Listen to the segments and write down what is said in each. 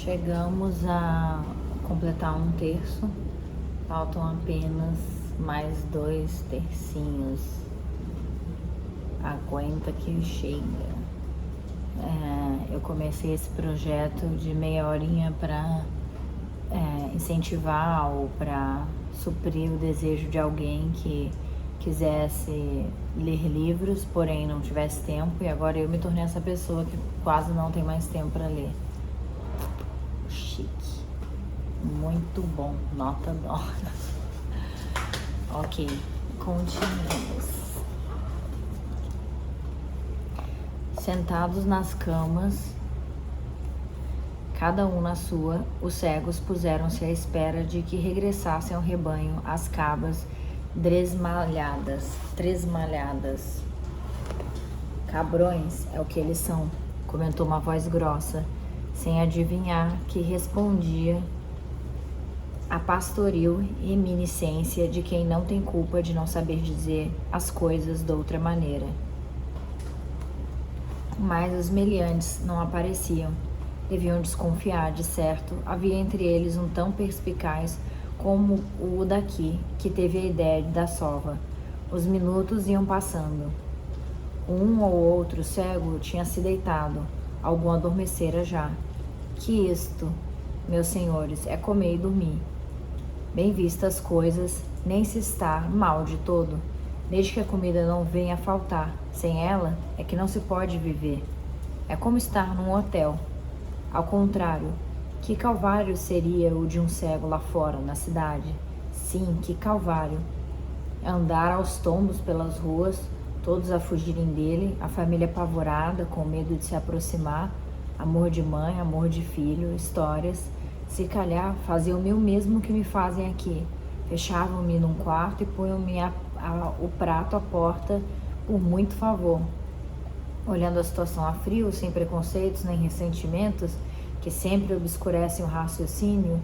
Chegamos a completar um terço, faltam apenas mais 2 tercinhos. Aguenta que chega. Eu comecei esse projeto de meia horinha para incentivar ou para suprir o desejo de alguém que quisesse ler livros, porém não tivesse tempo, e agora eu me tornei essa pessoa que quase não tem mais tempo para ler. Chique, muito bom, nota dólar. Ok, continuemos. Sentados nas camas, cada um na sua, os cegos puseram-se à espera de que regressassem ao rebanho as cabas tresmalhadas. Cabrões é o que eles são, comentou uma voz grossa, sem adivinhar que respondia a pastoril reminiscência de quem não tem culpa de não saber dizer as coisas de outra maneira. Mas os meliantes não apareciam. Deviam desconfiar, de certo. Havia entre eles um tão perspicaz como o daqui, que teve a ideia da sova. Os minutos iam passando. Um ou outro cego tinha se deitado. Algum adormecera já. Que isto, meus senhores, é comer e dormir. Bem vistas coisas, nem se está mal de todo, desde que a comida não venha a faltar. Sem ela, é que não se pode viver. É como estar num hotel. Ao contrário, que calvário seria o de um cego lá fora, na cidade? Sim, que calvário. Andar aos tombos pelas ruas, todos a fugirem dele, a família apavorada, com medo de se aproximar, amor de mãe, amor de filho, histórias. Se calhar, faziam-me o mesmo que me fazem aqui. Fechavam-me num quarto e punham-me o prato à porta por muito favor. Olhando a situação a frio, sem preconceitos nem ressentimentos, que sempre obscurecem o raciocínio,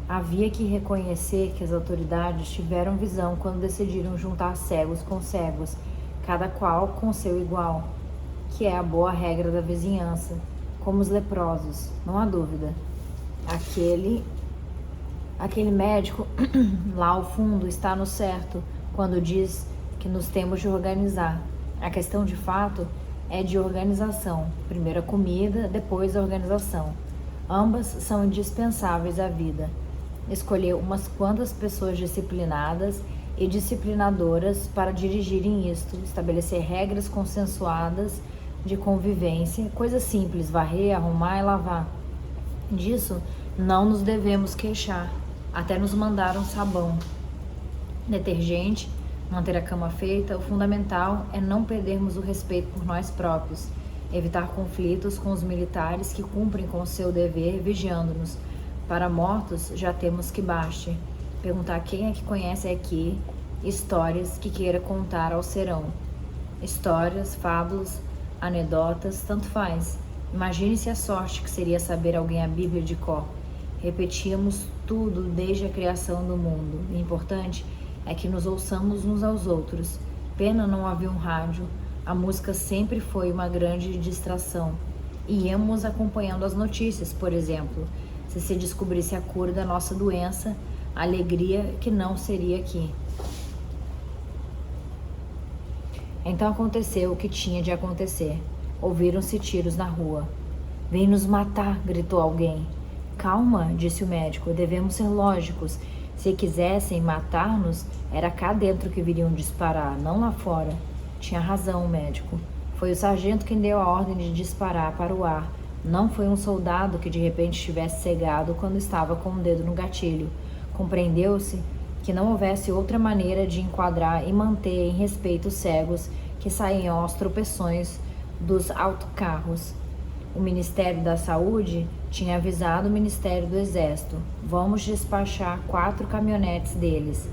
havia que reconhecer que as autoridades tiveram visão quando decidiram juntar cegos com cegos, cada qual com seu igual, que é a boa regra da vizinhança, como os leprosos, não há dúvida. Aquele médico lá ao fundo está no certo quando diz que nos temos de organizar. A questão de fato é de organização. Primeiro a comida, depois a organização. Ambas são indispensáveis à vida. Escolher umas quantas pessoas disciplinadas e disciplinadoras para dirigirem isto, estabelecer regras consensuadas de convivência, coisas simples, varrer, arrumar e lavar. Disso não nos devemos queixar. Até nos mandaram sabão, detergente, manter a cama feita. O fundamental é não perdermos o respeito por nós próprios, evitar conflitos com os militares que cumprem com o seu dever vigiando-nos. Para mortos já temos que baste. Perguntar quem é que conhece aqui histórias que queira contar ao serão. Histórias, fábulas, anedotas, tanto faz. Imagine-se a sorte que seria saber alguém a Bíblia de cor. Repetíamos tudo desde a criação do mundo. O importante é que nos ouçamos uns aos outros. Pena não havia um rádio. A música sempre foi uma grande distração. Íamos acompanhando as notícias, por exemplo. Se descobrisse a cura da nossa doença, a alegria que não seria aqui. Então aconteceu o que tinha de acontecer. Ouviram-se tiros na rua. Vem nos matar, gritou alguém. Calma, disse o médico, devemos ser lógicos. Se quisessem matar-nos, era cá dentro que viriam disparar, não lá fora. Tinha razão o médico. Foi o sargento quem deu a ordem de disparar para o ar. Não foi um soldado que de repente estivesse cegado quando estava com o dedo no gatilho. Compreendeu-se que não houvesse outra maneira de enquadrar e manter em respeito os cegos que saíam aos tropeções dos autocarros. O Ministério da Saúde tinha avisado o Ministério do Exército. Vamos despachar 4 caminhonetes deles.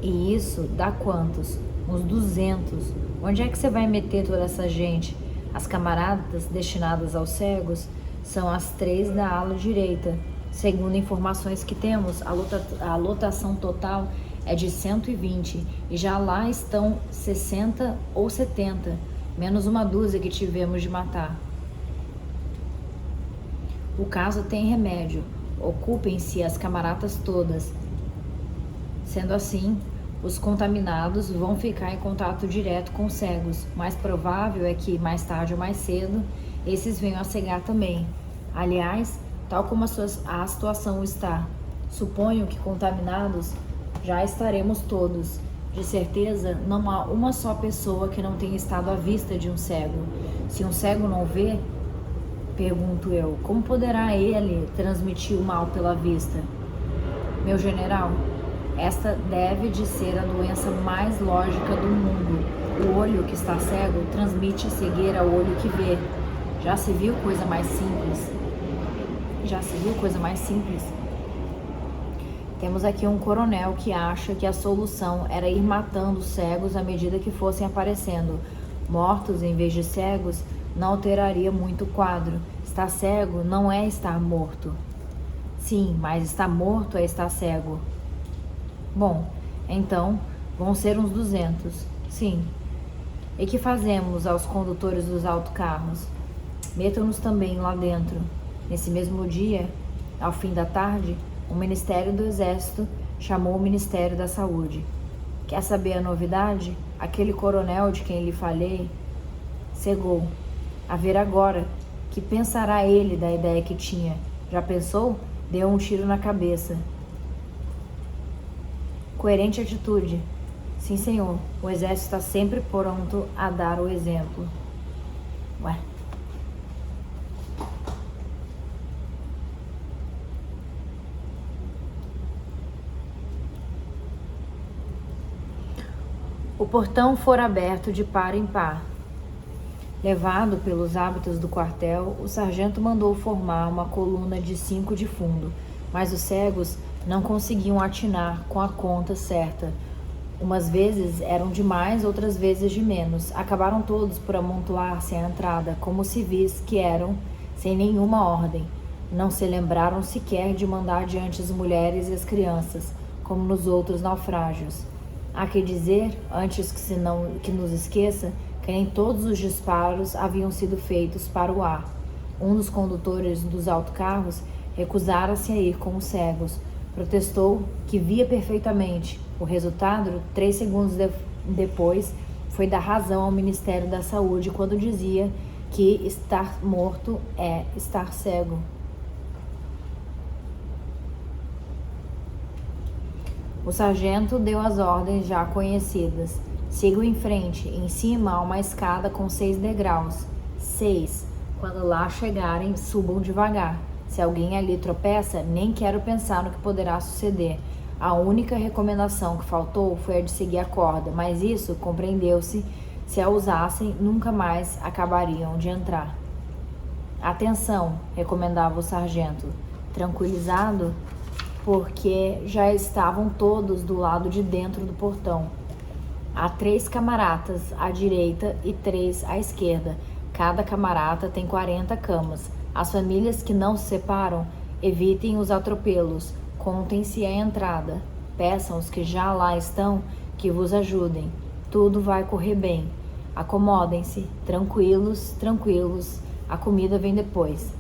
E isso dá quantos? Uns 200. Onde é que você vai meter toda essa gente? As camaradas destinadas aos cegos são as 3 da ala direita. Segundo informações que temos, a lotação total é de 120 e já lá estão 60 ou 70, menos uma dúzia que tivemos de matar. O caso tem remédio. Ocupem-se as camaradas todas. Sendo assim, os contaminados vão ficar em contato direto com os cegos. Mais provável é que, mais tarde ou mais cedo, esses venham a cegar também. Aliás, tal como a situação está, suponho que contaminados já estaremos todos. De certeza, não há uma só pessoa que não tenha estado à vista de um cego. Se um cego não vê, pergunto eu, como poderá ele transmitir o mal pela vista? Meu general, esta deve de ser a doença mais lógica do mundo. O olho que está cego transmite a cegueira ao olho que vê. Já se viu coisa mais simples? Temos aqui um coronel que acha que a solução era ir matando os cegos à medida que fossem aparecendo. Mortos em vez de cegos não alteraria muito o quadro. Estar cego não é estar morto. Sim, mas estar morto é estar cego. Bom, então vão ser uns 200. Sim. E que fazemos aos condutores dos autocarros? Metam-nos também lá dentro. Nesse mesmo dia, ao fim da tarde, o Ministério do Exército chamou o Ministério da Saúde. Quer saber a novidade? Aquele coronel de quem lhe falei cegou. A ver agora, que pensará ele da ideia que tinha? Já pensou? Deu um tiro na cabeça. Coerente atitude. Sim, senhor. O Exército está sempre pronto a dar o exemplo. Ué. O portão fora aberto de par em par. Levado pelos hábitos do quartel, o sargento mandou formar uma coluna de 5 de fundo, mas os cegos não conseguiam atinar com a conta certa. Umas vezes eram de mais, outras vezes de menos. Acabaram todos por amontoar-se à entrada, como civis que eram, sem nenhuma ordem. Não se lembraram sequer de mandar adiante as mulheres e as crianças, como nos outros naufrágios. Há que dizer, antes que nos esqueça, que nem todos os disparos haviam sido feitos para o ar. Um dos condutores dos autocarros recusara-se a ir com os cegos. Protestou que via perfeitamente. O resultado, 3 segundos depois, foi dar razão ao Ministério da Saúde quando dizia que estar morto é estar cego. O sargento deu as ordens já conhecidas. Sigam em frente. Em cima há uma escada com 6 degraus. 6. Quando lá chegarem, subam devagar. Se alguém ali tropeça, nem quero pensar no que poderá suceder. A única recomendação que faltou foi a de seguir a corda, mas isso, compreendeu-se, se a usassem, nunca mais acabariam de entrar. Atenção, recomendava o sargento, tranquilizado, porque já estavam todos do lado de dentro do portão. Há 3 camaratas à direita e 3 à esquerda. Cada camarata tem 40 camas. As famílias que não se separam, evitem os atropelos, contem-se a entrada. Peçam os que já lá estão que vos ajudem. Tudo vai correr bem. Acomodem-se, tranquilos, a comida vem depois.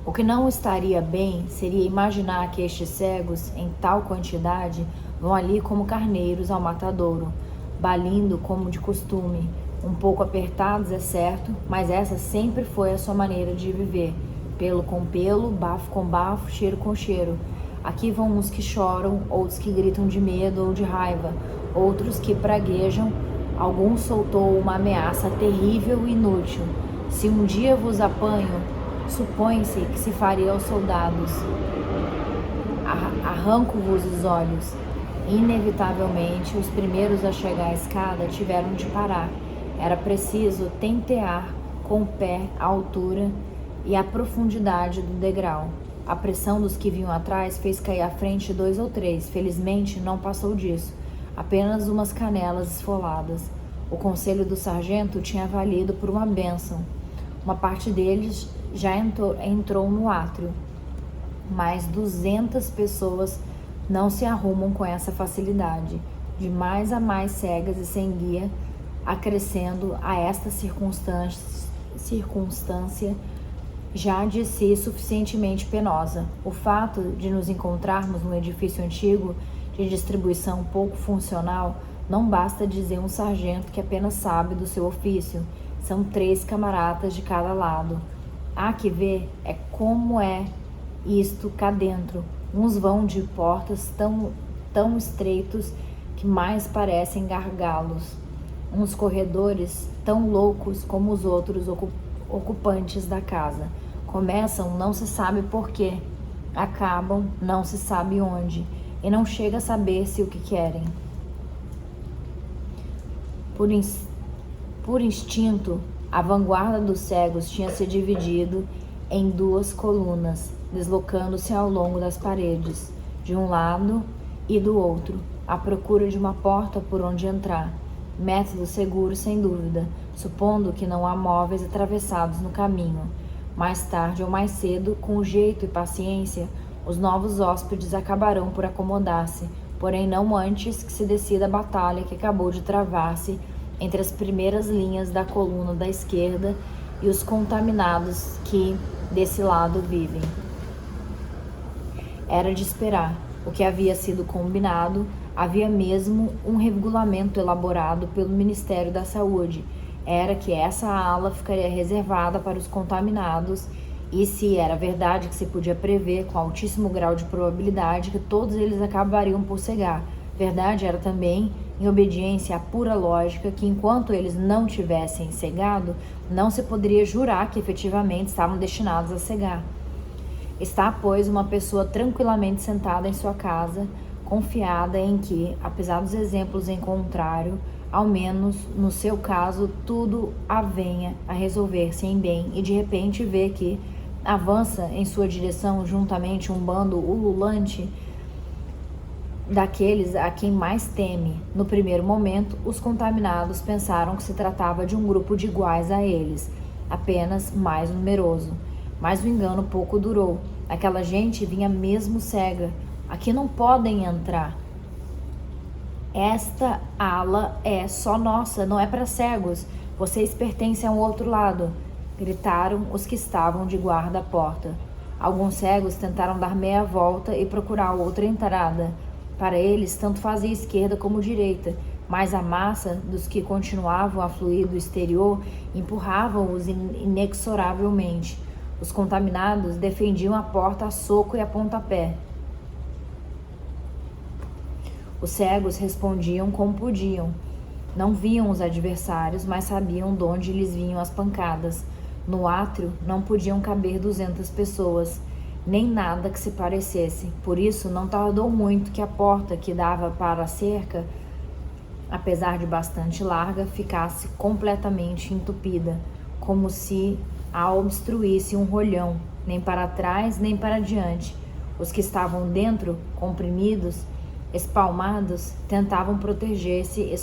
O que não estaria bem seria imaginar que estes cegos, em tal quantidade, vão ali como carneiros ao matadouro, balindo como de costume, um pouco apertados, é certo, mas essa sempre foi a sua maneira de viver, pelo com pelo, bafo com bafo, cheiro com cheiro. Aqui vão uns que choram, outros que gritam de medo ou de raiva, outros que praguejam, alguns soltou uma ameaça terrível e inútil. Se um dia vos apanho, supõe-se que se faria aos soldados. Arranco-vos os olhos. Inevitavelmente, os primeiros a chegar à escada tiveram de parar. Era preciso tentear com o pé a altura e a profundidade do degrau. A pressão dos que vinham atrás fez cair à frente 2 ou 3. Felizmente, não passou disso. Apenas umas canelas esfoladas. O conselho do sargento tinha valido por uma bênção. Uma parte deles já entrou no átrio. Mas 200 pessoas não se arrumam com essa facilidade. De mais a mais cegas e sem guia, acrescendo a esta circunstância já de si suficientemente penosa. O fato de nos encontrarmos num edifício antigo de distribuição pouco funcional não basta dizer um sargento que apenas sabe do seu ofício. São 3 camaradas de cada lado. Há que ver como é isto cá dentro. Uns vão de portas tão estreitos que mais parecem gargalos. Uns corredores tão loucos como os outros ocupantes da casa. Começam não se sabe por quê, acabam não se sabe onde, e não chega a saber-se o que querem. Por instinto, a vanguarda dos cegos tinha se dividido em 2 colunas, deslocando-se ao longo das paredes, de um lado e do outro, à procura de uma porta por onde entrar. Método seguro, sem dúvida, supondo que não há móveis atravessados no caminho. Mais tarde ou mais cedo, com jeito e paciência, os novos hóspedes acabarão por acomodar-se, porém não antes que se decida a batalha que acabou de travar-se entre as primeiras linhas da coluna da esquerda e os contaminados que desse lado vivem. Era de esperar. O que havia sido combinado, havia mesmo um regulamento elaborado pelo Ministério da Saúde. Era que essa ala ficaria reservada para os contaminados, e se era verdade que se podia prever com altíssimo grau de probabilidade que todos eles acabariam por cegar. Verdade era também, em obediência à pura lógica, que enquanto eles não tivessem cegado, não se poderia jurar que efetivamente estavam destinados a cegar. Está, pois, uma pessoa tranquilamente sentada em sua casa, confiada em que, apesar dos exemplos em contrário, ao menos no seu caso, tudo venha a resolver-se em bem, e de repente vê que avança em sua direção juntamente um bando ululante daqueles a quem mais teme. No primeiro momento, os contaminados pensaram que se tratava de um grupo de iguais a eles, apenas mais numeroso. Mas o engano pouco durou. Aquela gente vinha mesmo cega. Aqui não podem entrar. Esta ala é só nossa, não é para cegos. Vocês pertencem ao outro lado, gritaram os que estavam de guarda à porta. Alguns cegos tentaram dar meia volta e procurar outra entrada. Para eles, tanto fazia esquerda como direita, mas a massa dos que continuavam a fluir do exterior empurravam-os inexoravelmente. Os contaminados defendiam a porta a soco e a pontapé. Os cegos respondiam como podiam. Não viam os adversários, mas sabiam de onde lhes vinham as pancadas. No átrio não podiam caber 200 pessoas, nem nada que se parecesse. Por isso, não tardou muito que a porta que dava para a cerca, apesar de bastante larga, ficasse completamente entupida, como se a obstruísse um rolhão, nem para trás nem para diante. Os que estavam dentro, comprimidos, espalmados, tentavam proteger-se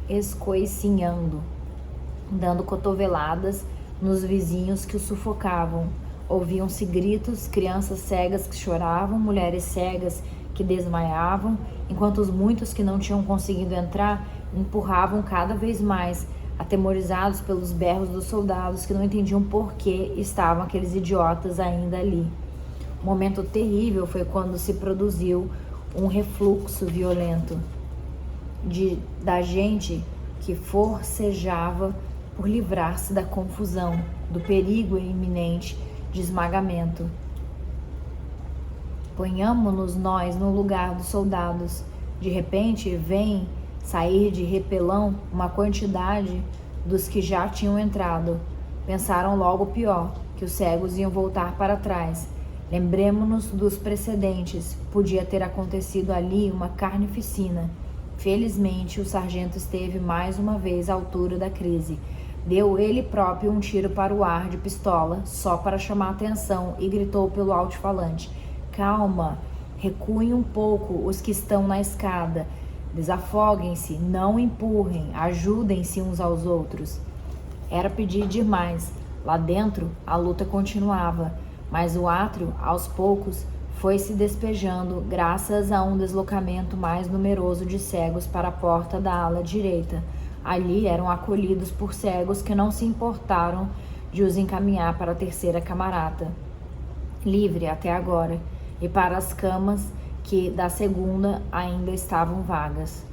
escoicinhando, dando cotoveladas nos vizinhos que os sufocavam. Ouviam-se gritos, crianças cegas que choravam, mulheres cegas que desmaiavam, enquanto os muitos que não tinham conseguido entrar empurravam cada vez mais, atemorizados pelos berros dos soldados que não entendiam por que estavam aqueles idiotas ainda ali. Um momento terrível foi quando se produziu um refluxo violento da gente que forcejava por livrar-se da confusão, do perigo iminente de esmagamento. Ponhamo-nos nós no lugar dos soldados. De repente, vem sair de repelão uma quantidade dos que já tinham entrado. Pensaram logo o pior, que os cegos iam voltar para trás. Lembremo-nos dos precedentes. Podia ter acontecido ali uma carnificina. Felizmente, o sargento esteve mais uma vez à altura da crise. Deu ele próprio um tiro para o ar de pistola, só para chamar a atenção, e gritou pelo alto-falante: calma, recuem um pouco os que estão na escada. Desafoguem-se, não empurrem, ajudem-se uns aos outros. Era pedir demais. Lá dentro, a luta continuava, mas o átrio, aos poucos, foi se despejando graças a um deslocamento mais numeroso de cegos para a porta da ala direita. Ali eram acolhidos por cegos que não se importaram de os encaminhar para a terceira camarata, livre até agora, e para as camas que da segunda ainda estavam vagas.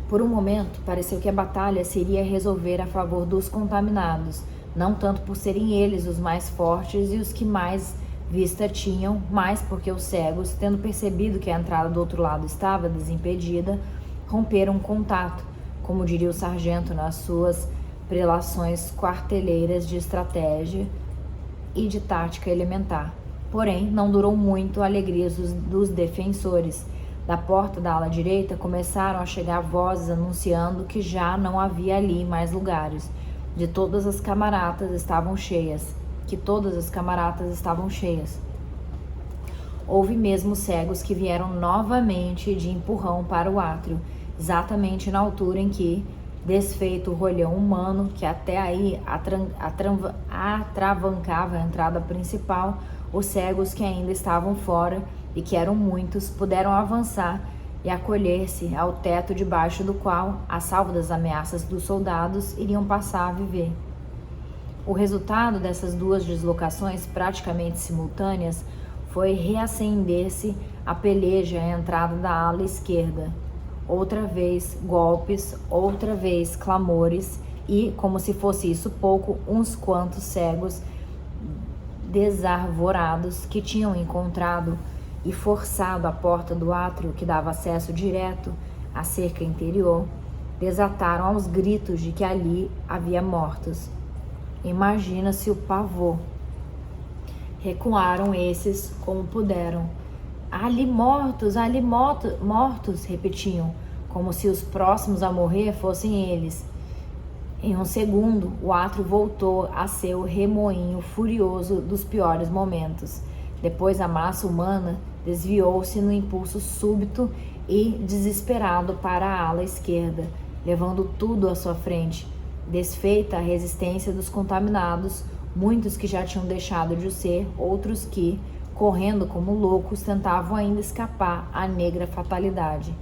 Por um momento, pareceu que a batalha se iria resolver a favor dos contaminados, não tanto por serem eles os mais fortes e os que mais vista tinham, mas porque os cegos, tendo percebido que a entrada do outro lado estava desimpedida, romperam um contato, como diria o sargento nas suas prelações quarteleiras de estratégia e de tática elementar. Porém, não durou muito a alegria dos defensores. Da porta da ala direita começaram a chegar vozes anunciando que já não havia ali mais lugares, que todas as camaratas estavam cheias. Houve mesmo cegos que vieram novamente de empurrão para o átrio, exatamente na altura em que, desfeito o rolhão humano que até aí atravancava a entrada principal, os cegos que ainda estavam fora, e que eram muitos, puderam avançar e acolher-se ao teto debaixo do qual, a salvo das ameaças dos soldados, iriam passar a viver. O resultado dessas duas deslocações praticamente simultâneas foi reacender-se a peleja à entrada da ala esquerda. Outra vez golpes, outra vez clamores e, como se fosse isso pouco, uns quantos cegos desarvorados que tinham encontrado e forçado a porta do átrio que dava acesso direto à cerca interior, desataram aos gritos de que ali havia mortos. Imagina-se o pavor. Recuaram esses como puderam. Ali mortos, mortos, repetiam, como se os próximos a morrer fossem eles. Em um segundo, o átrio voltou a seu remoinho furioso dos piores momentos. Depois a massa humana desviou-se no impulso súbito e desesperado para a ala esquerda, levando tudo à sua frente. Desfeita a resistência dos contaminados, muitos que já tinham deixado de o ser, outros que, correndo como loucos, tentavam ainda escapar à negra fatalidade.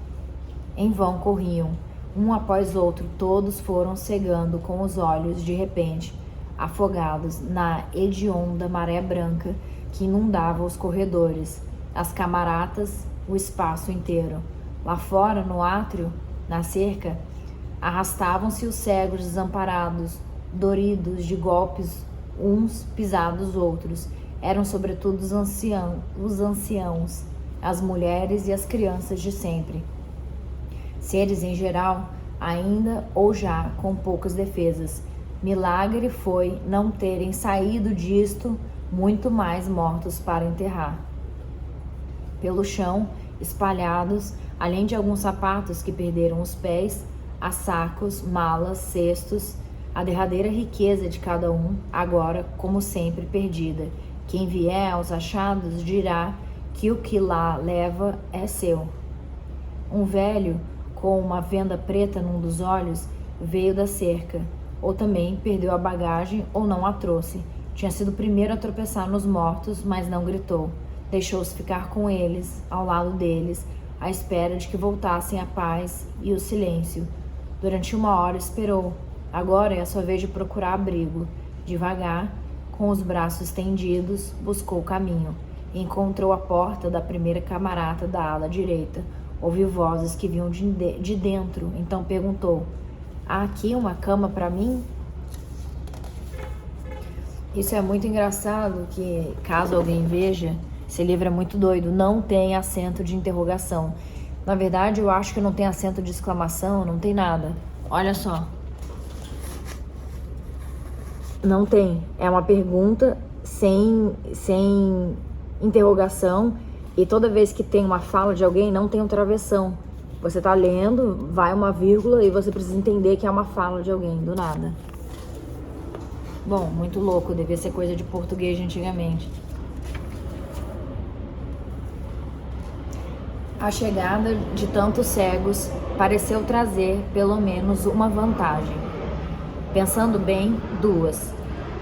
Em vão corriam, um após outro, todos foram cegando com os olhos de repente, afogados na hedionda maré branca que inundava os corredores, as camaratas, o espaço inteiro. Lá fora, no átrio, na cerca, arrastavam-se os cegos desamparados, doridos de golpes uns pisados outros. Eram sobretudo os anciãos, as mulheres e as crianças de sempre. Seres em geral, ainda ou já com poucas defesas. Milagre foi não terem saído disto muito mais mortos para enterrar. Pelo chão, espalhados, além de alguns sapatos que perderam os pés, há sacos, malas, cestos, a derradeira riqueza de cada um, agora, como sempre, perdida. Quem vier aos achados dirá que o que lá leva é seu. Um velho, com uma venda preta num dos olhos, veio da cerca, ou também perdeu a bagagem ou não a trouxe. Tinha sido o primeiro a tropeçar nos mortos, mas não gritou. Deixou-se ficar com eles, ao lado deles, à espera de que voltassem a paz e o silêncio. Durante 1 hora esperou. Agora é a sua vez de procurar abrigo. Devagar, com os braços estendidos, buscou o caminho. Encontrou a porta da primeira camarata da ala direita. Ouviu vozes que vinham de dentro, então perguntou: há aqui uma cama para mim? Isso é muito engraçado, que caso alguém veja, esse livro é muito doido, não tem acento de interrogação. Na verdade, eu acho que não tem acento de exclamação, não tem nada. Olha só. Não tem. É uma pergunta sem interrogação, e toda vez que tem uma fala de alguém, não tem um travessão. Você tá lendo, vai uma vírgula e você precisa entender que é uma fala de alguém, do nada. Bom, muito louco, devia ser coisa de português de antigamente. A chegada de tantos cegos pareceu trazer, pelo menos, uma vantagem. Pensando bem, 2.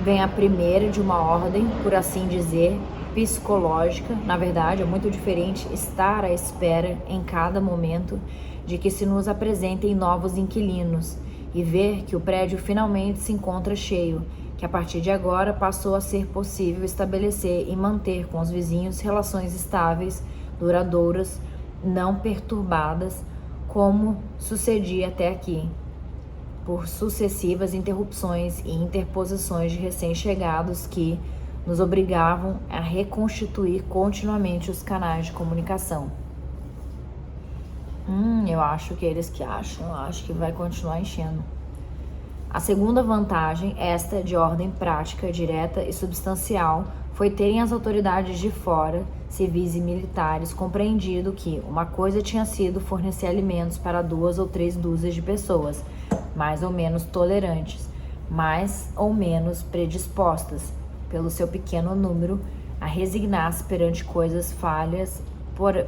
Vem a primeira de uma ordem, por assim dizer, psicológica. Na verdade, é muito diferente estar à espera em cada momento de que se nos apresentem novos inquilinos e ver que o prédio finalmente se encontra cheio, que a partir de agora passou a ser possível estabelecer e manter com os vizinhos relações estáveis, duradouras, não perturbadas, como sucedia até aqui, por sucessivas interrupções e interposições de recém-chegados que nos obrigavam a reconstituir continuamente os canais de comunicação. Eu acho que eles que acham, eu acho que vai continuar enchendo. A segunda vantagem, esta de ordem prática, direta e substancial, foi terem as autoridades de fora, civis e militares, compreendido que uma coisa tinha sido fornecer alimentos para 2 ou 3 dúzias de pessoas, mais ou menos tolerantes, mais ou menos predispostas, pelo seu pequeno número, a resignar-se perante coisas falhas,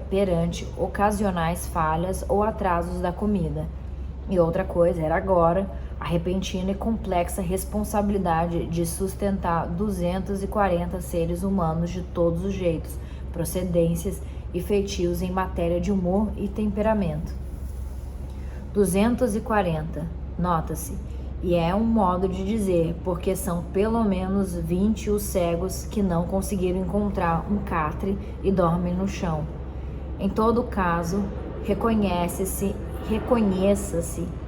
perante ocasionais falhas ou atrasos da comida. E outra coisa era agora a repentina e complexa responsabilidade de sustentar 240 seres humanos de todos os jeitos, procedências e feitios em matéria de humor e temperamento. 240, nota-se, e é um modo de dizer, porque são pelo menos 20 os cegos que não conseguiram encontrar um catre e dormem no chão. Em todo caso, reconheça-se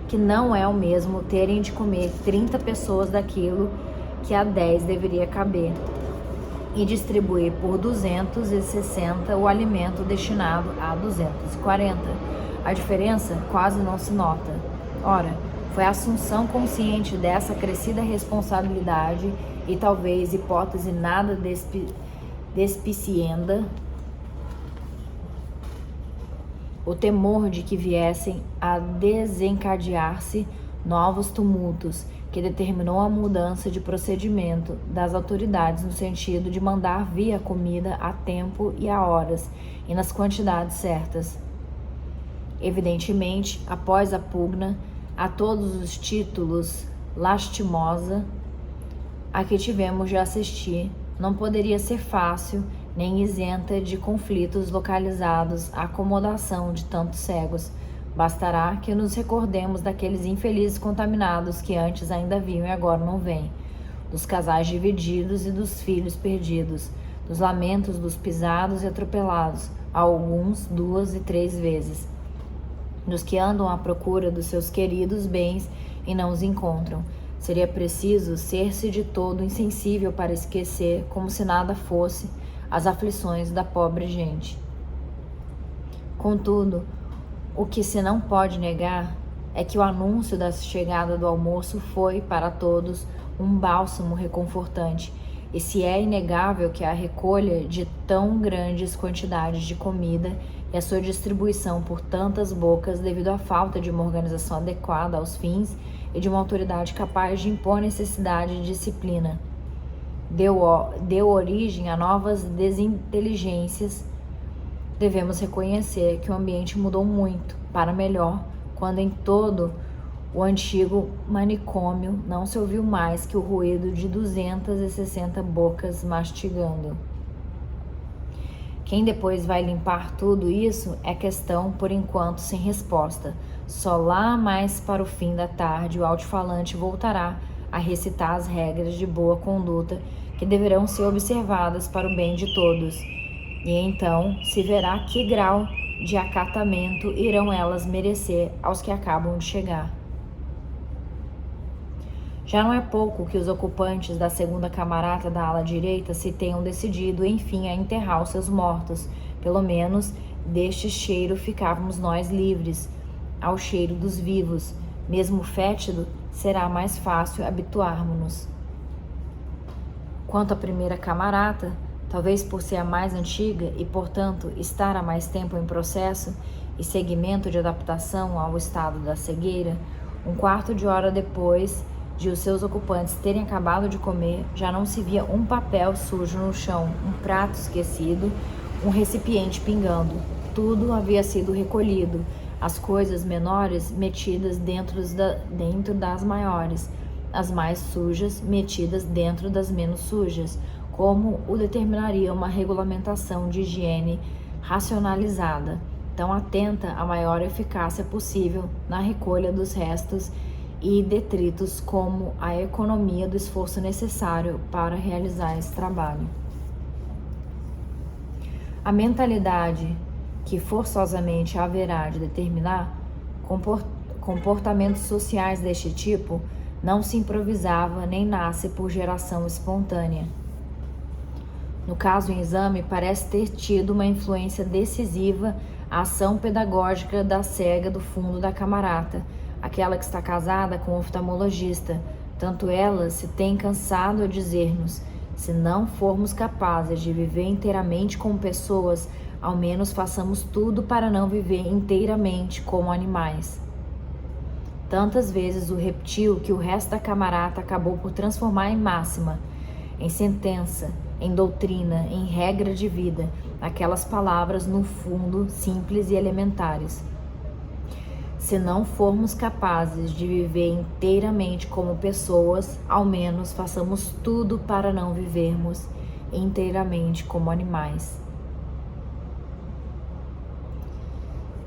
que não é o mesmo terem de comer 30 pessoas daquilo que a 10 deveria caber, e distribuir por 260 o alimento destinado a 240. A diferença quase não se nota. Ora, foi a assunção consciente dessa crescida responsabilidade e talvez hipótese nada despicienda, o temor de que viessem a desencadear-se novos tumultos, que determinou a mudança de procedimento das autoridades no sentido de mandar vir a comida a tempo e a horas e nas quantidades certas. Evidentemente, após a pugna a todos os títulos lastimosa a que tivemos de assistir, não poderia ser fácil nem isenta de conflitos localizados a acomodação de tantos cegos. Bastará que nos recordemos daqueles infelizes contaminados que antes ainda viam e agora não veem, dos casais divididos e dos filhos perdidos, dos lamentos dos pisados e atropelados, alguns 2 e 3 vezes, dos que andam à procura dos seus queridos bens e não os encontram. Seria preciso ser-se de todo insensível para esquecer, como se nada fosse, as aflições da pobre gente. Contudo, o que se não pode negar é que o anúncio da chegada do almoço foi, para todos, um bálsamo reconfortante, e se é inegável que a recolha de tão grandes quantidades de comida e a sua distribuição por tantas bocas, devido à falta de uma organização adequada aos fins e de uma autoridade capaz de impor necessidade de disciplina, deu origem a novas desinteligências, devemos reconhecer que o ambiente mudou muito para melhor quando em todo o antigo manicômio não se ouviu mais que o ruído de 260 bocas mastigando. Quem depois vai limpar tudo isso é questão, por enquanto, sem resposta. Só lá mais para o fim da tarde o altifalante voltará a recitar as regras de boa conduta que deverão ser observadas para o bem de todos. E então se verá que grau de acatamento irão elas merecer aos que acabam de chegar. Já não é pouco que os ocupantes da segunda camarata da ala direita se tenham decidido, enfim, a enterrar os seus mortos. Pelo menos deste cheiro ficávamos nós livres, ao cheiro dos vivos. Mesmo fétido, será mais fácil habituarmos-nos. Quanto à primeira camarata, talvez por ser a mais antiga e, portanto, estar há mais tempo em processo e seguimento de adaptação ao estado da cegueira, um quarto de hora depois de os seus ocupantes terem acabado de comer, já não se via um papel sujo no chão, um prato esquecido, um recipiente pingando. Tudo havia sido recolhido, as coisas menores metidas dentro das maiores, as mais sujas metidas dentro das menos sujas, como o determinaria uma regulamentação de higiene racionalizada, tão atenta à maior eficácia possível na recolha dos restos e detritos como a economia do esforço necessário para realizar esse trabalho. A mentalidade que forçosamente haverá de determinar comportamentos sociais deste tipo não se improvisava nem nasce por geração espontânea. No caso em exame, parece ter tido uma influência decisiva a ação pedagógica da cega do fundo da camarata, aquela que está casada com o oftalmologista. Tanto ela se tem cansado a dizer-nos: se não formos capazes de viver inteiramente como pessoas, ao menos façamos tudo para não viver inteiramente como animais. Tantas vezes o repetiu que o resto da camarata acabou por transformar em máxima, em sentença, em doutrina, em regra de vida, aquelas palavras no fundo simples e elementares. Se não formos capazes de viver inteiramente como pessoas, ao menos façamos tudo para não vivermos inteiramente como animais.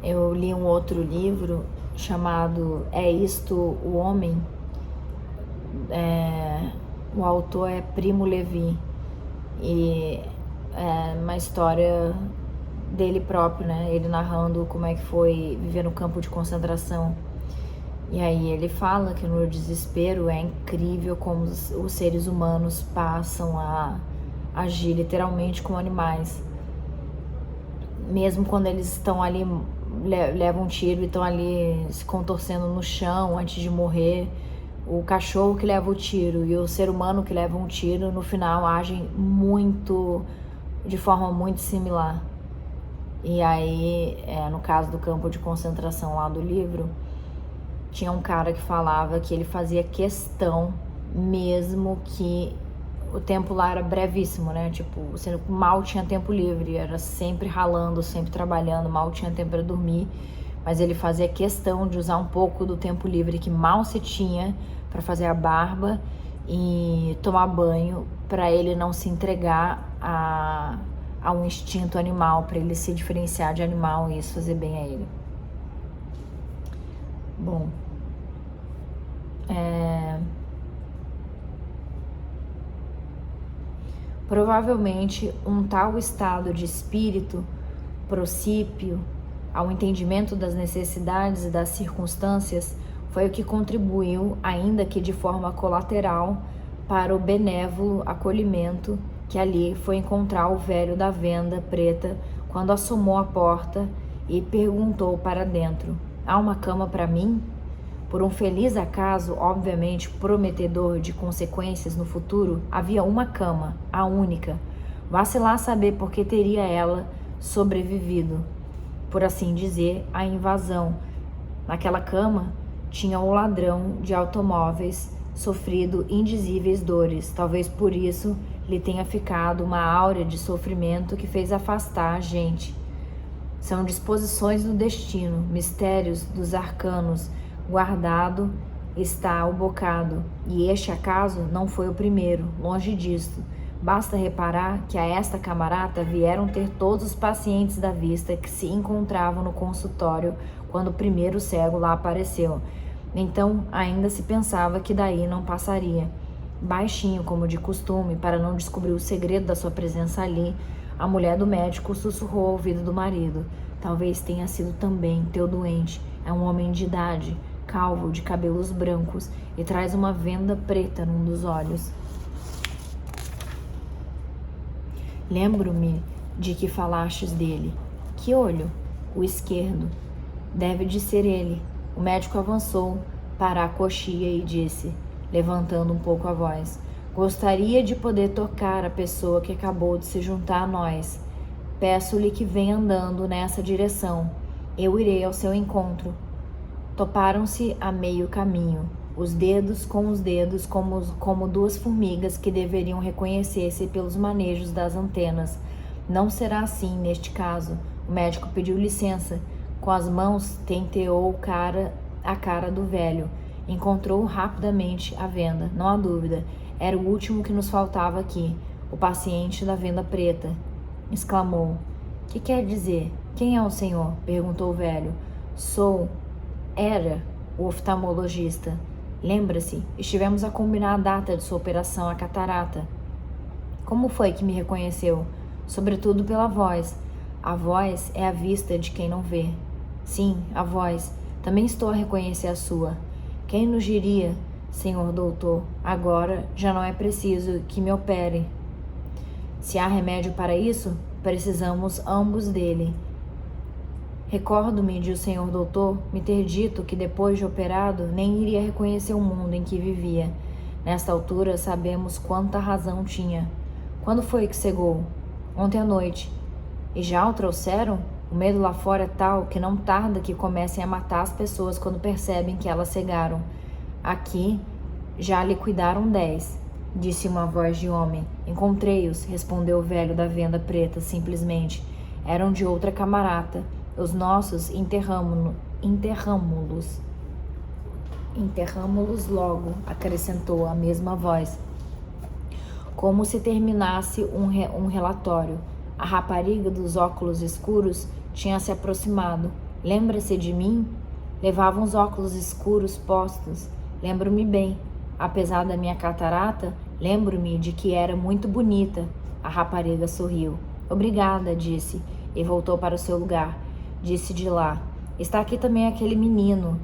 Eu li um outro livro chamado É Isto o Homem? O autor é Primo Levi e é uma história dele próprio, né? Ele narrando como é que foi viver no campo de concentração. E aí ele fala que no desespero é incrível como os seres humanos passam a agir literalmente como animais. Mesmo quando eles estão ali, levam um tiro e estão ali se contorcendo no chão antes de morrer, o cachorro que leva o tiro e o ser humano que leva um tiro, no final agem de forma muito similar. E aí, no caso do campo de concentração lá do livro, tinha um cara que falava que ele fazia questão, mesmo que o tempo lá era brevíssimo, né? Tipo, você mal tinha tempo livre, era sempre ralando, sempre trabalhando, mal tinha tempo para dormir, mas ele fazia questão de usar um pouco do tempo livre que mal se tinha para fazer a barba e tomar banho, para ele não se entregar a um instinto animal, para ele se diferenciar de animal e isso fazer bem a ele. Bom, provavelmente um tal estado de espírito procípio ao entendimento das necessidades e das circunstâncias foi o que contribuiu, ainda que de forma colateral, para o benévolo acolhimento que ali foi encontrar o velho da venda preta quando assomou à porta e perguntou para dentro: há uma cama para mim? Por um feliz acaso, obviamente prometedor de consequências no futuro, havia uma cama, a única. Vá-se lá saber por que teria ela sobrevivido, por assim dizer, à invasão. Naquela cama tinha o ladrão de automóveis sofrido indizíveis dores. Talvez por isso lhe tenha ficado uma áurea de sofrimento que fez afastar a gente. São disposições do destino, mistérios dos arcanos. Guardado está o bocado, e este acaso não foi o primeiro, longe disto. Basta reparar que a esta camarata vieram ter todos os pacientes da vista que se encontravam no consultório quando o primeiro cego lá apareceu. Então ainda se pensava que daí não passaria. Baixinho, como de costume, para não descobrir o segredo da sua presença ali, a mulher do médico sussurrou ao ouvido do marido: talvez tenha sido também teu doente. É um homem de idade, calvo, de cabelos brancos e traz uma venda preta num dos olhos. Lembro-me de que falastes dele. Que olho? O esquerdo. Deve de ser ele. O médico avançou para a coxia e disse, levantando um pouco a voz: gostaria de poder tocar a pessoa que acabou de se juntar a nós. Peço-lhe que venha andando nessa direção. Eu irei ao seu encontro. Toparam-se a meio caminho, os dedos com os dedos, como duas formigas que deveriam reconhecer-se pelos manejos das antenas. Não será assim neste caso. O médico pediu licença. Com as mãos tenteou a cara do velho. Encontrou rapidamente a venda. Não há dúvida, era o último que nos faltava aqui. O paciente da venda preta. Exclamou. Que quer dizer? Quem é o senhor? Perguntou o velho. Era o oftalmologista. Lembra-se, estivemos a combinar a data de sua operação à catarata. Como foi que me reconheceu? Sobretudo pela voz. A voz é a vista de quem não vê. Sim, a voz. Também estou a reconhecer a sua. Quem nos diria, senhor doutor, agora já não é preciso que me opere. Se há remédio para isso, precisamos ambos dele. Recordo-me de o senhor doutor me ter dito que depois de operado nem iria reconhecer o mundo em que vivia. Nesta altura sabemos quanta razão tinha. Quando foi que cegou? Ontem à noite. E já o trouxeram? O medo lá fora é tal que não tarda que comecem a matar as pessoas quando percebem que elas cegaram. Aqui já liquidaram 10, disse uma voz de homem. Encontrei-os, respondeu o velho da venda preta simplesmente. Eram de outra camarata. Os nossos enterramo-los logo, acrescentou a mesma voz, como se terminasse um relatório. A rapariga dos óculos escuros tinha se aproximado. Lembra-se de mim? Levava uns óculos escuros postos. Lembro-me bem. Apesar da minha catarata, lembro-me de que era muito bonita. A rapariga sorriu. Obrigada, disse, e voltou para o seu lugar. Disse de lá, está aqui também aquele menino.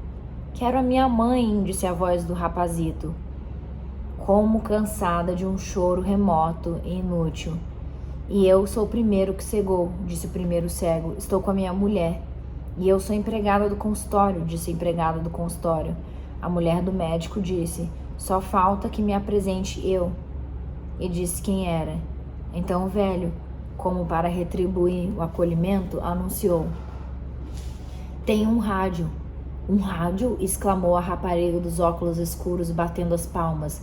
Quero a minha mãe, disse a voz do rapazito, como cansada de um choro remoto e inútil. E eu sou o primeiro que cegou, disse o primeiro cego. Estou com a minha mulher. E eu sou empregada do consultório, disse a empregada do consultório. A mulher do médico disse, só falta que me apresente eu. E disse quem era. Então o velho, como para retribuir o acolhimento, anunciou. Tem um rádio. Um rádio? Exclamou a rapariga dos óculos escuros, batendo as palmas.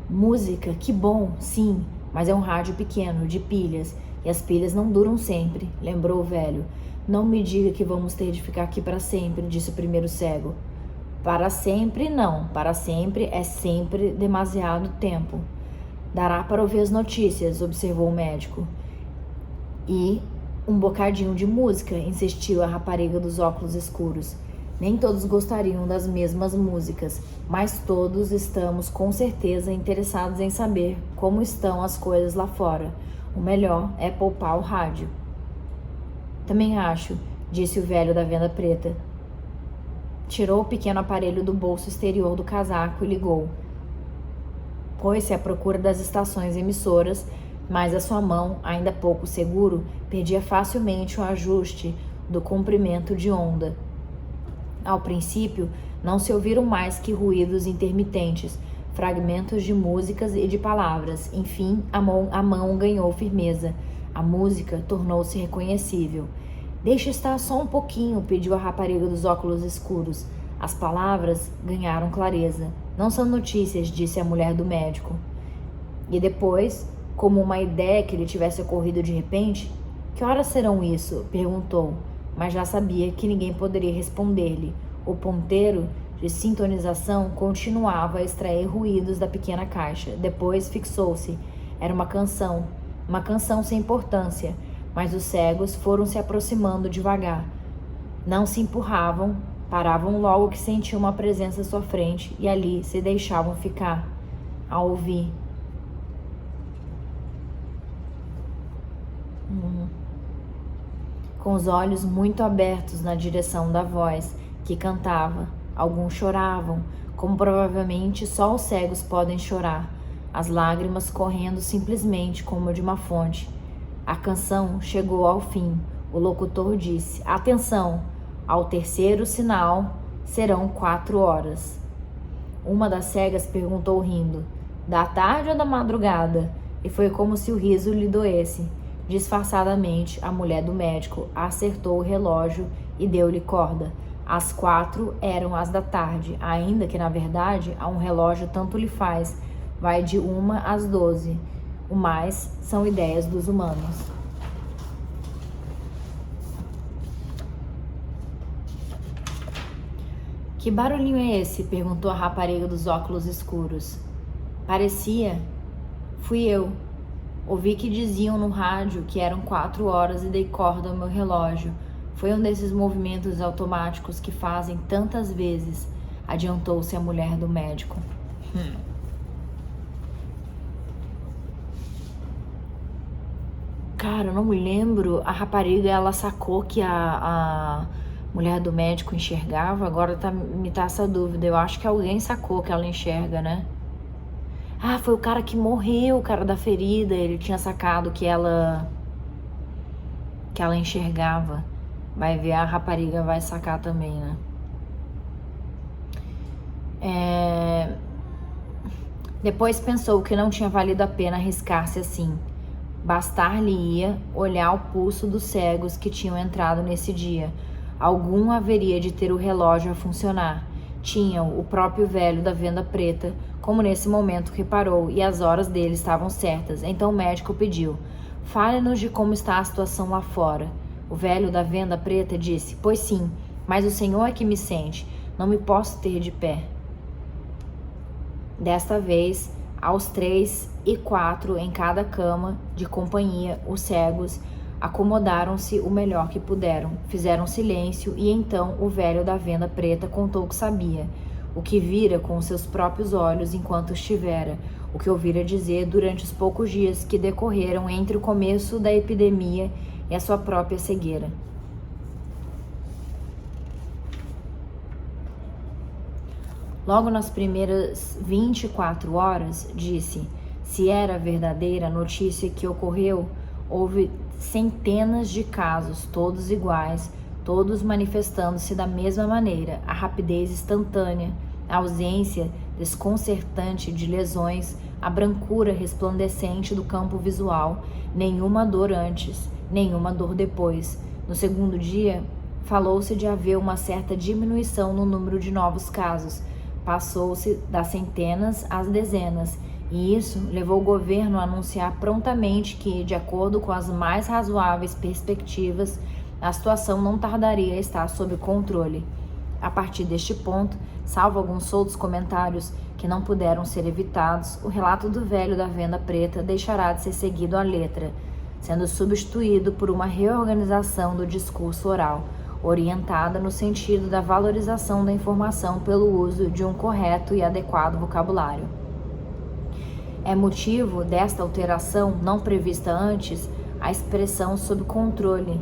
Música? Que bom, sim, mas é um rádio pequeno, de pilhas, e as pilhas não duram sempre, lembrou o velho. Não me diga que vamos ter de ficar aqui para sempre, disse o primeiro cego. Para sempre não, para sempre é sempre demasiado tempo. Dará para ouvir as notícias, observou o médico. E um bocadinho de música, insistiu a rapariga dos óculos escuros. Nem todos gostariam das mesmas músicas, mas todos estamos com certeza interessados em saber como estão as coisas lá fora. O melhor é poupar o rádio. Também acho, disse o velho da venda preta. Tirou o pequeno aparelho do bolso exterior do casaco e ligou. Pôs-se à procura das estações emissoras, mas a sua mão, ainda pouco seguro, perdia facilmente o ajuste do comprimento de onda. Ao princípio, não se ouviram mais que ruídos intermitentes, fragmentos de músicas e de palavras. Enfim, a mão ganhou firmeza. A música tornou-se reconhecível. Deixa estar só um pouquinho, pediu a rapariga dos óculos escuros. As palavras ganharam clareza. Não são notícias, disse a mulher do médico. E depois, como uma ideia que lhe tivesse ocorrido de repente, que horas serão isso? Perguntou, mas já sabia que ninguém poderia responder-lhe. O ponteiro de sintonização continuava a extrair ruídos da pequena caixa. Depois fixou-se. Era uma canção sem importância, mas os cegos foram se aproximando devagar. Não se empurravam, paravam logo que sentiam uma presença à sua frente e ali se deixavam ficar, a ouvir. Com os olhos muito abertos na direção da voz que cantava. Alguns choravam, como provavelmente só os cegos podem chorar, as lágrimas correndo simplesmente como de uma fonte. A canção chegou ao fim. O locutor disse, atenção, ao terceiro sinal serão 4 horas. Uma das cegas perguntou rindo, da tarde ou da madrugada? E foi como se o riso lhe doesse. Disfarçadamente, a mulher do médico acertou o relógio e deu-lhe corda. As 4 eram as da tarde, ainda que, na verdade, a um relógio tanto lhe faz. Vai de 1 às 12. O mais são ideias dos humanos. Que barulhinho é esse? Perguntou a rapariga dos óculos escuros. Parecia. Fui eu. Ouvi que diziam no rádio que eram 4 horas e dei corda ao meu relógio. Foi um desses movimentos automáticos que fazem tantas vezes. adiantou-se a mulher do médico. Cara, eu não me lembro. A rapariga, ela sacou que a mulher do médico enxergava. Agora me tá essa dúvida. Eu acho que alguém sacou que ela enxerga, né? Ah, foi o cara que morreu, o cara da ferida. Ele tinha sacado que ela enxergava. Vai ver, a rapariga vai sacar também, né? Depois pensou que não tinha valido a pena arriscar-se assim. Bastar-lhe-ia olhar o pulso dos cegos que tinham entrado nesse dia. Algum haveria de ter o relógio a funcionar. Tinham o próprio velho da venda preta, como nesse momento reparou, e as horas dele estavam certas. Então o médico pediu: fale-nos de como está a situação lá fora. O velho da venda preta disse: pois sim, mas o senhor é que me sente. Não me posso ter de pé. Desta vez, aos 3 e 4 em cada cama de companhia, os cegos acomodaram-se o melhor que puderam, fizeram silêncio e então o velho da venda preta contou o que sabia, o que vira com os seus próprios olhos enquanto estivera, o que ouvira dizer durante os poucos dias que decorreram entre o começo da epidemia e a sua própria cegueira. Logo nas primeiras 24 horas, disse, se era verdadeira a notícia que ocorreu, houve centenas de casos, todos iguais, todos manifestando-se da mesma maneira, a rapidez instantânea, a ausência desconcertante de lesões, a brancura resplandecente do campo visual, nenhuma dor antes, nenhuma dor depois. No segundo dia, falou-se de haver uma certa diminuição no número de novos casos, passou-se das centenas às dezenas, e isso levou o governo a anunciar prontamente que, de acordo com as mais razoáveis perspectivas, a situação não tardaria a estar sob controle. A partir deste ponto, salvo alguns soltos comentários que não puderam ser evitados, o relato do velho da venda preta deixará de ser seguido à letra, sendo substituído por uma reorganização do discurso oral, orientada no sentido da valorização da informação pelo uso de um correto e adequado vocabulário. É motivo desta alteração, não prevista antes, a expressão sob controle,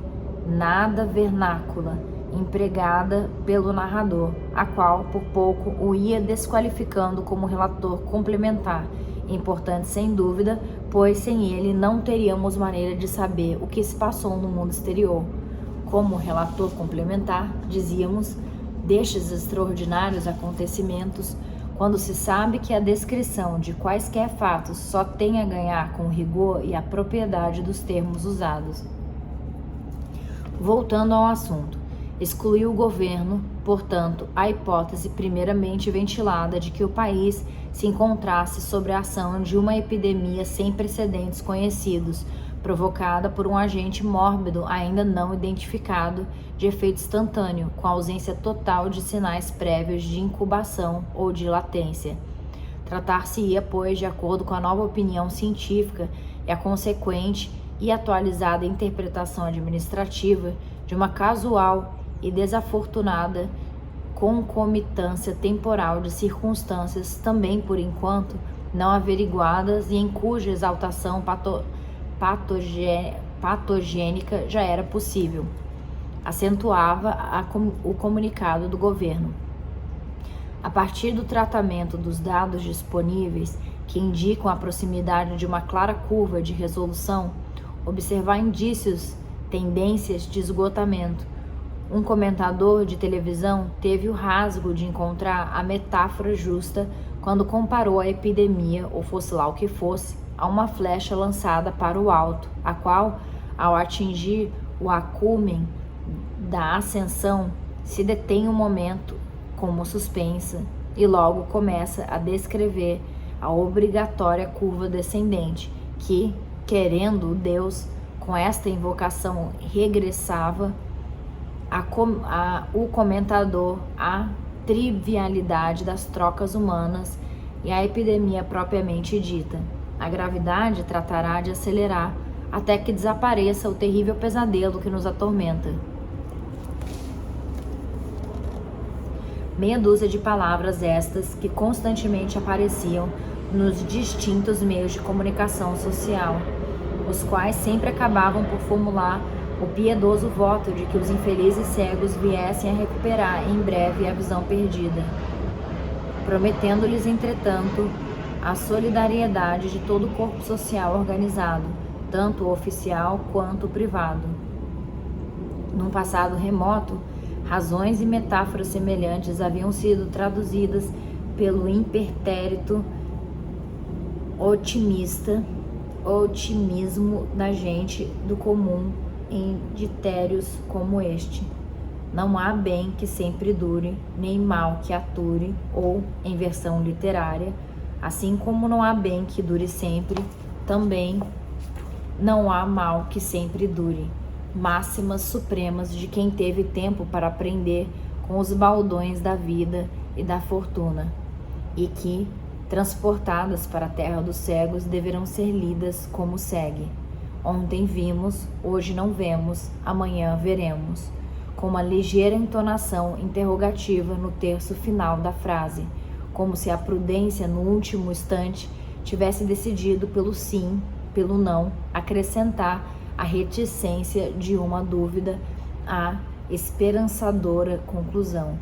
nada vernácula, empregada pelo narrador, a qual, por pouco, o ia desqualificando como relator complementar, importante sem dúvida, pois sem ele não teríamos maneira de saber o que se passou no mundo exterior. Como relator complementar, dizíamos, destes extraordinários acontecimentos, quando se sabe que a descrição de quaisquer fatos só tem a ganhar com o rigor e a propriedade dos termos usados. Voltando ao assunto, excluiu o governo, portanto, a hipótese primeiramente ventilada de que o país se encontrasse sob a ação de uma epidemia sem precedentes conhecidos, provocada por um agente mórbido ainda não identificado, de efeito instantâneo, com ausência total de sinais prévios de incubação ou de latência. Tratar-se-ia, pois, de acordo com a nova opinião científica e a consequente e atualizada interpretação administrativa, de uma casual e desafortunada concomitância temporal de circunstâncias também, por enquanto, não averiguadas e em cuja exaltação patogênica já era possível, acentuava o comunicado do governo. A partir do tratamento dos dados disponíveis, que indicam a proximidade de uma clara curva de resolução, observar indícios, tendências de esgotamento. Um comentador de televisão teve o rasgo de encontrar a metáfora justa quando comparou a epidemia, ou fosse lá o que fosse, a uma flecha lançada para o alto, a qual, ao atingir o acumen da ascensão, se detém um momento como suspensa e logo começa a descrever a obrigatória curva descendente, que, querendo Deus, com esta invocação regressava o comentador à trivialidade das trocas humanas e à epidemia propriamente dita. A gravidade tratará de acelerar até que desapareça o terrível pesadelo que nos atormenta. Meia dúzia de palavras estas que constantemente apareciam nos distintos meios de comunicação social, os quais sempre acabavam por formular o piedoso voto de que os infelizes cegos viessem a recuperar em breve a visão perdida, prometendo-lhes, entretanto, a solidariedade de todo o corpo social organizado, tanto o oficial quanto o privado. Num passado remoto, razões e metáforas semelhantes haviam sido traduzidas pelo impertérrito otimismo da gente do comum em ditérios como este: não há bem que sempre dure, nem mal que ature, ou, em versão literária, assim como não há bem que dure sempre, também não há mal que sempre dure. Máximas supremas de quem teve tempo para aprender com os baldões da vida e da fortuna, e que, transportadas para a terra dos cegos, deverão ser lidas como segue: ontem vimos, hoje não vemos, amanhã veremos, com uma ligeira entonação interrogativa no terço final da frase, como se a prudência no último instante tivesse decidido pelo sim, pelo não, acrescentar a reticência de uma dúvida à esperançadora conclusão.